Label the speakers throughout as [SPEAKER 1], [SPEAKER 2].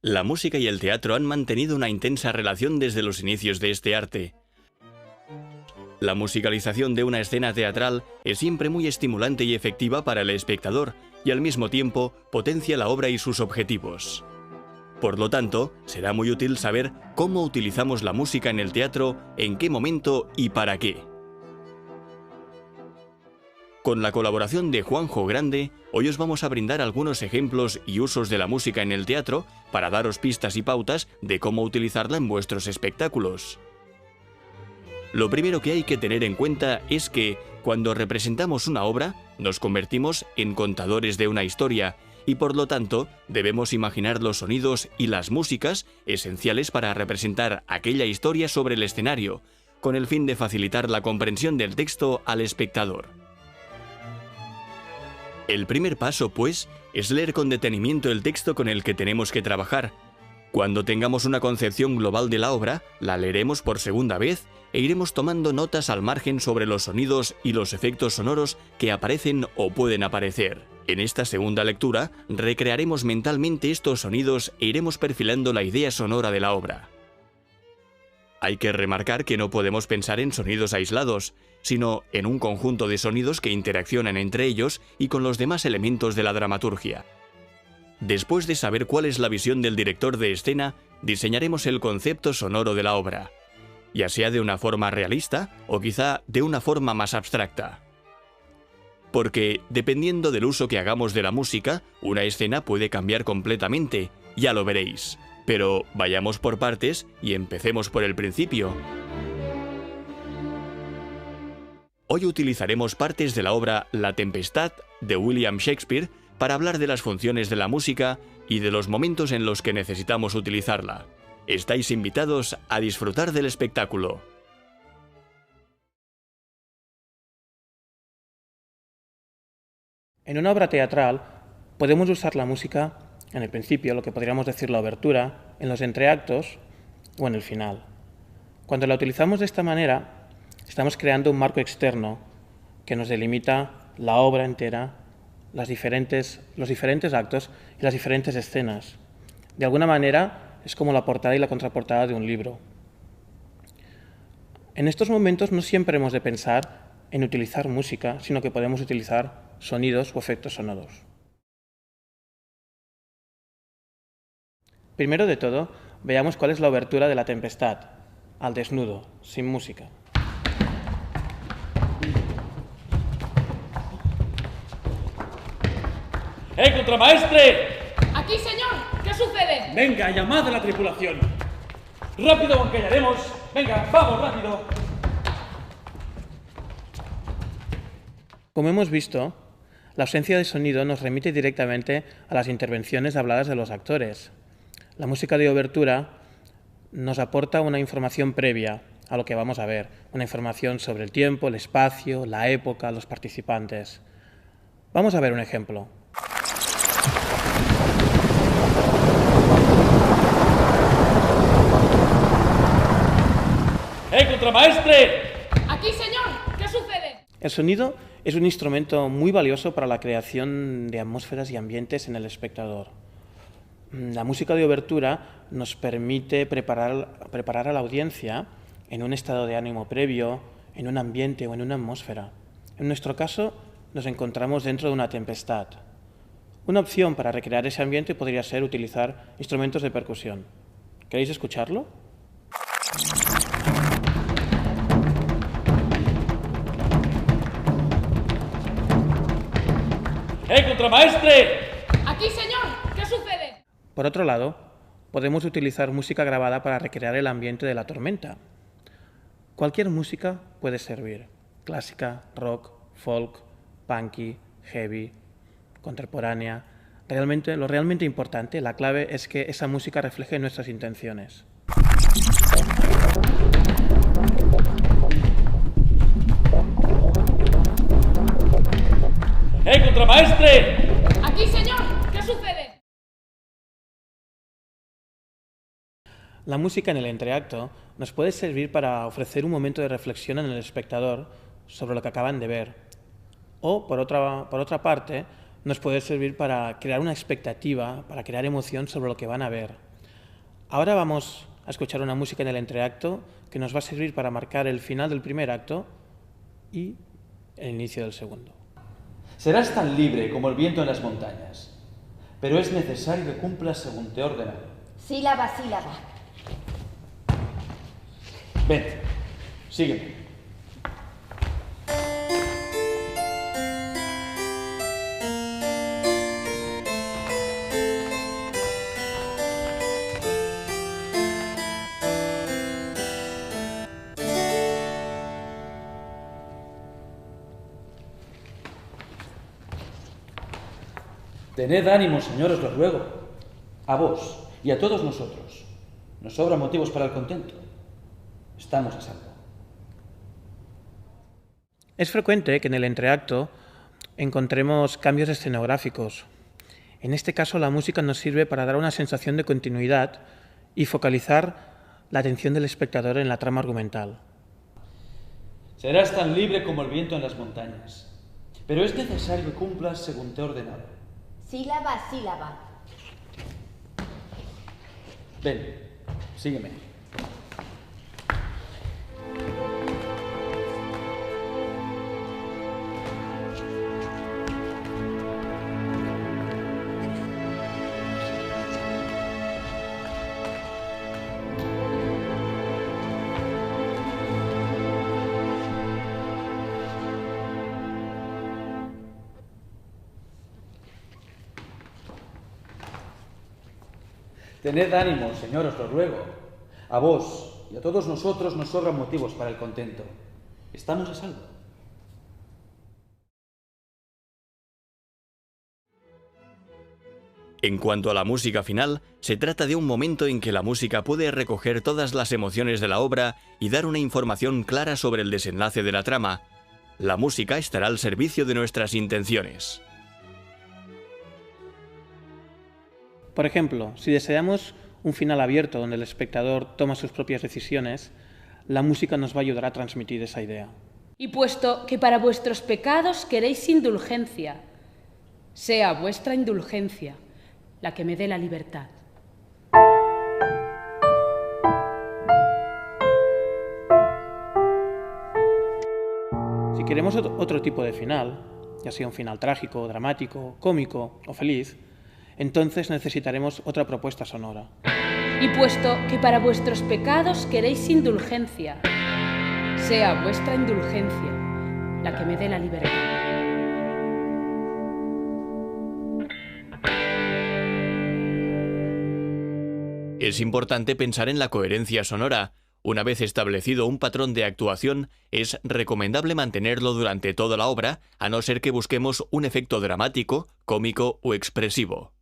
[SPEAKER 1] La música y el teatro han mantenido una intensa relación desde los inicios de este arte. La musicalización de una escena teatral es siempre muy estimulante y efectiva para el espectador, y al mismo tiempo potencia la obra y sus objetivos. Por lo tanto, será muy útil saber cómo utilizamos la música en el teatro, en qué momento y para qué. Con la colaboración de Juanjo Grande, hoy os vamos a brindar algunos ejemplos y usos de la música en el teatro para daros pistas y pautas de cómo utilizarla en vuestros espectáculos. Lo primero que hay que tener en cuenta es que, cuando representamos una obra, nos convertimos en contadores de una historia y, por lo tanto, debemos imaginar los sonidos y las músicas esenciales para representar aquella historia sobre el escenario, con el fin de facilitar la comprensión del texto al espectador. El primer paso, pues, es leer con detenimiento el texto con el que tenemos que trabajar. Cuando tengamos una concepción global de la obra, la leeremos por segunda vez e iremos tomando notas al margen sobre los sonidos y los efectos sonoros que aparecen o pueden aparecer. En esta segunda lectura, recrearemos mentalmente estos sonidos e iremos perfilando la idea sonora de la obra. Hay que remarcar que no podemos pensar en sonidos aislados, sino en un conjunto de sonidos que interaccionan entre ellos y con los demás elementos de la dramaturgia. Después de saber cuál es la visión del director de escena, diseñaremos el concepto sonoro de la obra, ya sea de una forma realista o quizá de una forma más abstracta. Porque, dependiendo del uso que hagamos de la música, una escena puede cambiar completamente, ya lo veréis. Pero vayamos por partes y empecemos por el principio. Hoy utilizaremos partes de la obra La Tempestad de William Shakespeare para hablar de las funciones de la música y de los momentos en los que necesitamos utilizarla. Estáis invitados a disfrutar del espectáculo.
[SPEAKER 2] En una obra teatral podemos usar la música en el principio, lo que podríamos decir la obertura, en los entreactos o en el final. Cuando la utilizamos de esta manera, estamos creando un marco externo que nos delimita la obra entera, los diferentes actos y las diferentes escenas. De alguna manera, es como la portada y la contraportada de un libro. En estos momentos no siempre hemos de pensar en utilizar música, sino que podemos utilizar sonidos o efectos sonoros. Primero de todo, veamos cuál es la obertura de La Tempestad, al desnudo, sin música.
[SPEAKER 3] ¡Contramaestre!
[SPEAKER 4] ¡Aquí, señor! ¿Qué sucede?
[SPEAKER 3] Venga, llamad a la tripulación. ¡Rápido, aunque hallaremos! Venga, vamos, rápido.
[SPEAKER 2] Como hemos visto, la ausencia de sonido nos remite directamente a las intervenciones habladas de los actores. La música de obertura nos aporta una información previa a lo que vamos a ver, una información sobre el tiempo, el espacio, la época, los participantes. Vamos a ver un ejemplo.
[SPEAKER 3] ¡Contramaestre!
[SPEAKER 4] ¡Aquí, señor! ¿Qué sucede?
[SPEAKER 2] El sonido es un instrumento muy valioso para la creación de atmósferas y ambientes en el espectador. La música de obertura nos permite preparar a la audiencia en un estado de ánimo previo, en un ambiente o en una atmósfera. En nuestro caso, nos encontramos dentro de una tempestad. Una opción para recrear ese ambiente podría ser utilizar instrumentos de percusión. ¿Queréis escucharlo?
[SPEAKER 3] ¡Contramaestre!
[SPEAKER 4] ¡Aquí, señor! ¿Qué sucede?
[SPEAKER 2] Por otro lado, podemos utilizar música grabada para recrear el ambiente de la tormenta. Cualquier música puede servir: clásica, rock, folk, punky, heavy, contemporánea. Lo realmente importante, la clave, es que esa música refleje nuestras intenciones.
[SPEAKER 3] ¡Contramaestre!
[SPEAKER 4] ¡Aquí, señor! ¿Qué sucede?
[SPEAKER 2] La música en el entreacto nos puede servir para ofrecer un momento de reflexión en el espectador sobre lo que acaban de ver. O, por otra parte, nos puede servir para crear una expectativa, para crear emoción sobre lo que van a ver. Ahora vamos a escuchar una música en el entreacto que nos va a servir para marcar el final del primer acto y el inicio del segundo.
[SPEAKER 3] Serás tan libre como el viento en las montañas, pero es necesario que cumplas según te he ordenado.
[SPEAKER 5] Sílaba, sílaba.
[SPEAKER 3] Ven, sígueme. Tened ánimo, Señor, os lo ruego. A vos y a todos nosotros nos sobran motivos para el contento. Estamos a salvo.
[SPEAKER 2] Es frecuente que en el entreacto encontremos cambios escenográficos. En este caso, la música nos sirve para dar una sensación de continuidad y focalizar la atención del espectador en la trama argumental.
[SPEAKER 3] Serás tan libre como el viento en las montañas, pero es necesario que cumplas según te he ordenado.
[SPEAKER 5] Sílaba, sílaba.
[SPEAKER 3] Ven, sígueme. Tened ánimo, Señor, os lo ruego. A vos y a todos nosotros nos sobran motivos para el contento. Estamos a salvo.
[SPEAKER 1] En cuanto a la música final, se trata de un momento en que la música puede recoger todas las emociones de la obra y dar una información clara sobre el desenlace de la trama. La música estará al servicio de nuestras intenciones.
[SPEAKER 2] Por ejemplo, si deseamos un final abierto donde el espectador toma sus propias decisiones, la música nos va a ayudar a transmitir esa idea.
[SPEAKER 4] Y puesto que para vuestros pecados queréis indulgencia, sea vuestra indulgencia la que me dé la libertad.
[SPEAKER 2] Si queremos otro tipo de final, ya sea un final trágico, dramático, cómico o feliz, entonces necesitaremos otra propuesta sonora.
[SPEAKER 4] Y puesto que para vuestros pecados queréis indulgencia, sea vuestra indulgencia la que me dé la libertad.
[SPEAKER 1] Es importante pensar en la coherencia sonora. Una vez establecido un patrón de actuación, es recomendable mantenerlo durante toda la obra, a no ser que busquemos un efecto dramático, cómico o expresivo.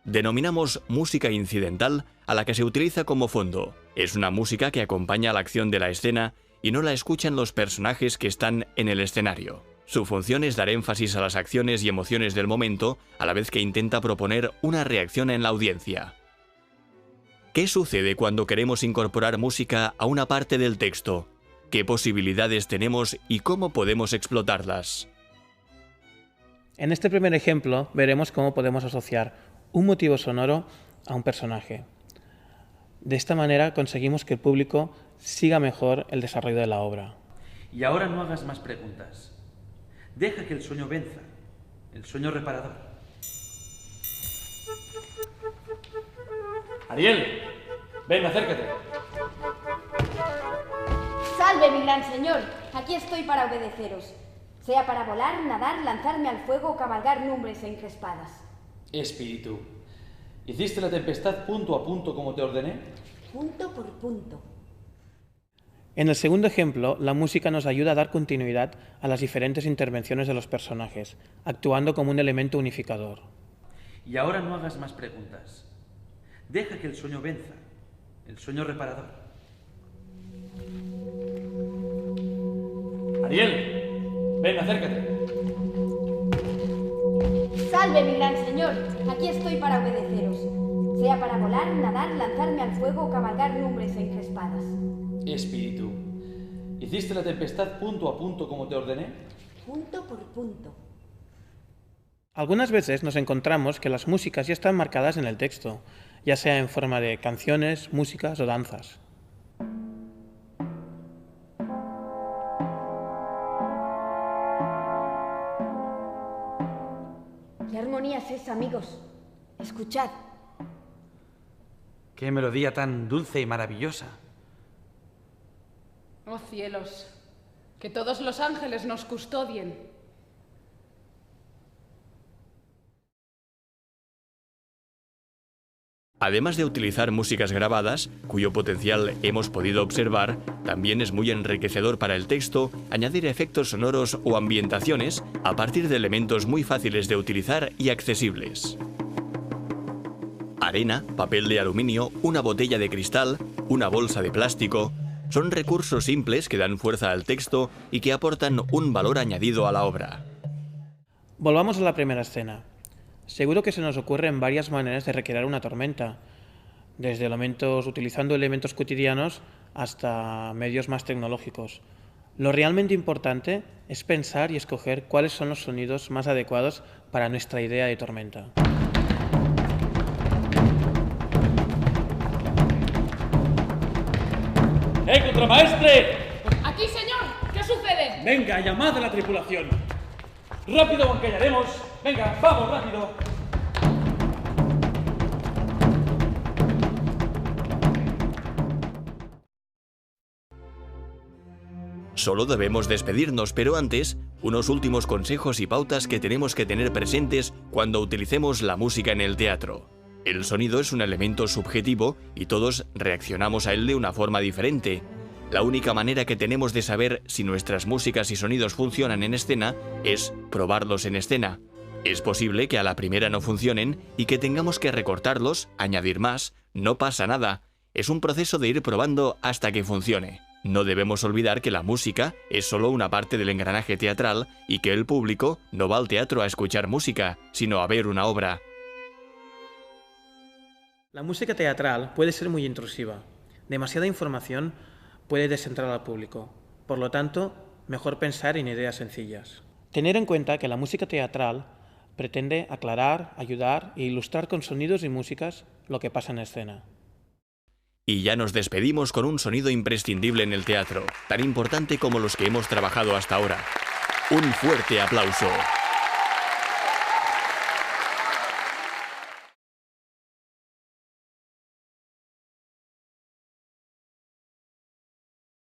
[SPEAKER 1] Denominamos música incidental a la que se utiliza como fondo. Es una música que acompaña la acción de la escena y no la escuchan los personajes que están en el escenario. Su función es dar énfasis a las acciones y emociones del momento, a la vez que intenta proponer una reacción en la audiencia. ¿Qué sucede cuando queremos incorporar música a una parte del texto? ¿Qué posibilidades tenemos y cómo podemos explotarlas?
[SPEAKER 2] En este primer ejemplo veremos cómo podemos asociar un motivo sonoro a un personaje. De esta manera conseguimos que el público siga mejor el desarrollo de la obra.
[SPEAKER 3] Y ahora no hagas más preguntas. Deja que el sueño venza, el sueño reparador. Ariel, ven, acércate.
[SPEAKER 5] Salve, mi gran señor. Aquí estoy para obedeceros. Sea para volar, nadar, lanzarme al fuego o cabalgar numbres encrespadas.
[SPEAKER 3] Espíritu, ¿hiciste la tempestad punto a punto como te ordené?
[SPEAKER 5] Punto por punto.
[SPEAKER 2] En el segundo ejemplo, la música nos ayuda a dar continuidad a las diferentes intervenciones de los personajes, actuando como un elemento unificador.
[SPEAKER 3] Y ahora no hagas más preguntas. Deja que el sueño venza, el sueño reparador. Ariel, ven, acércate.
[SPEAKER 5] Salve, mi gran señor. Aquí estoy para obedeceros. Sea para volar, nadar, lanzarme al fuego o cabalgar numbres encrespadas.
[SPEAKER 3] Espíritu, ¿hiciste la tempestad punto a punto como te ordené?
[SPEAKER 5] Punto por punto.
[SPEAKER 2] Algunas veces nos encontramos que las músicas ya están marcadas en el texto, ya sea en forma de canciones, músicas o danzas.
[SPEAKER 5] ¿Qué armonía es esa, amigos? Escuchad.
[SPEAKER 3] ¡Qué melodía tan dulce y maravillosa!
[SPEAKER 4] Oh cielos, que todos los ángeles nos custodien.
[SPEAKER 1] Además de utilizar músicas grabadas, cuyo potencial hemos podido observar, también es muy enriquecedor para el texto añadir efectos sonoros o ambientaciones a partir de elementos muy fáciles de utilizar y accesibles. Arena, papel de aluminio, una botella de cristal, una bolsa de plástico, son recursos simples que dan fuerza al texto y que aportan un valor añadido a la obra.
[SPEAKER 2] Volvamos a la primera escena. Seguro que se nos ocurren varias maneras de recrear una tormenta, desde utilizando elementos cotidianos hasta medios más tecnológicos. Lo realmente importante es pensar y escoger cuáles son los sonidos más adecuados para nuestra idea de tormenta.
[SPEAKER 3] ¡Contramaestre!
[SPEAKER 4] ¡Aquí, señor! ¿Qué sucede?
[SPEAKER 3] Venga, llamad a la tripulación. ¡Rápido, aunque hallaremos! Venga, vamos, rápido.
[SPEAKER 1] Solo debemos despedirnos, pero antes, unos últimos consejos y pautas que tenemos que tener presentes cuando utilicemos la música en el teatro. El sonido es un elemento subjetivo y todos reaccionamos a él de una forma diferente. La única manera que tenemos de saber si nuestras músicas y sonidos funcionan en escena es probarlos en escena. Es posible que a la primera no funcionen y que tengamos que recortarlos, añadir más, no pasa nada. Es un proceso de ir probando hasta que funcione. No debemos olvidar que la música es solo una parte del engranaje teatral y que el público no va al teatro a escuchar música, sino a ver una obra.
[SPEAKER 2] La música teatral puede ser muy intrusiva. Demasiada información puede descentrar al público. Por lo tanto, mejor pensar en ideas sencillas. Tener en cuenta que la música teatral pretende aclarar, ayudar e ilustrar con sonidos y músicas lo que pasa en escena.
[SPEAKER 1] Y ya nos despedimos con un sonido imprescindible en el teatro, tan importante como los que hemos trabajado hasta ahora. Un fuerte aplauso.